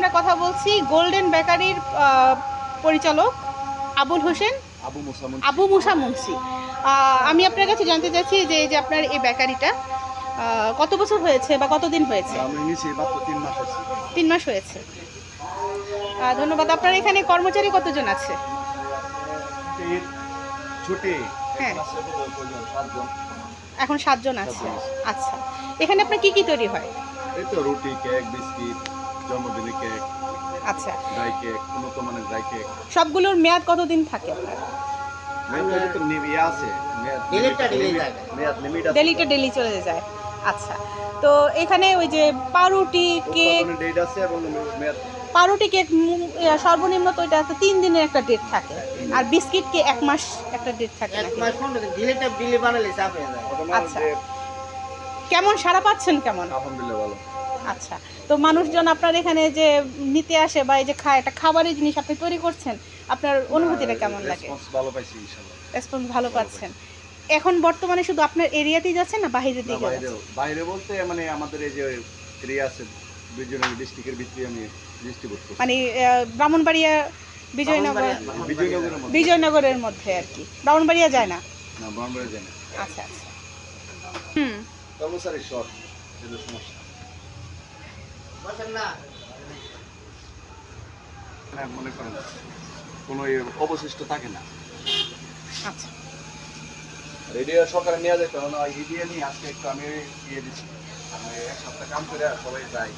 আমরা কথা বলছি গোল্ডেন বেকারির পরিচালক আবুল হোসেন আবু মুসা মুন্সি। আমি আপনার কাছে জানতে চাচ্ছি যে এই যে আপনার এই বেকারিটা কত বছর হয়েছে বা কতদিন হয়েছে? আমি নিছি মাত্র 3 মাস হয়েছে। 3 মাস হয়েছে। ধন্যবাদ। আপনার এখানে কর্মচারী কতজন আছে? ছুটি হ্যাঁ, এখন 7 জন। এখন 7 জন আছে। আচ্ছা, এখানে আপনার কি কি তৈরি হয়? এই তো রুটি, কেক, বিস্কিট, জন্মদিনের কেক, আচ্ছা, ড্রাই কেক, উন্নত মানের ড্রাই কেক। সবগুলোর মেয়াদ কতদিন থাকে আপনার? মেয়াদ তো ইয়ে আছে, মেয়াদ লিমিট আছে। ডেলি চলে যায়। আচ্ছা, তো এখানে ওই যে পাউরুটি কেক, উৎপাদনের ডেট আছে এবং মেয়াদ। পাউরুটি কেক সর্বনিম্ন তো এটা আছে 3 দিনের একটা ডেট থাকে, আর বিস্কিট কে 1 মাস একটা ডেট থাকে নাকি? আচ্ছা, কেমন সাড়া পাচ্ছেন কেমন? আলহামদুলিল্লাহ ভালো। আচ্ছা, তো মানুষজন আপনার এখানে যে নিতে আসে বা এই যে খায়, একটা খাবারের জিনিস আপনি তৈরি করছেন, আপনার অনুভূতিটা কেমন লাগে? রেসপন্স ভালো পাইছি ইনশাআল্লাহ। রেসপন্স ভালো পাচ্ছেন। এখন বর্তমানে শুধু আপনার এরিয়াতেই যাচ্ছেন না বাইরের দিকে যাচ্ছেন? বাইরে বলতে মানে আমাদের এই যে এরিয়া আছে বিজয়নগর ডিস্ট্রিক্টের ভিতরে আমি ডিস্ট্রিবিউট করি। মানে ব্রাহ্মণবাড়িয়া, বিজয়নগর, বিজয়নগরের মধ্যে আর কি। ব্রাহ্মণবাড়িয়া যায় না? না, ব্রাহ্মণবাড়িয়া যায় না। আচ্ছা আচ্ছা। হুম। কর্মচারী শর্ট, এটা সমস্যা। হ্যাঁ, মনে করেন কোনো অবশিষ্ট থাকে না। আচ্ছা। রেডিও সকালে নিয়ে যেতে হবে না, দিয়ে নিয়ে আজকে একটু আমি ইয়ে দিচ্ছি। আমি এক সপ্তাহ কাম করে সবাই যাই।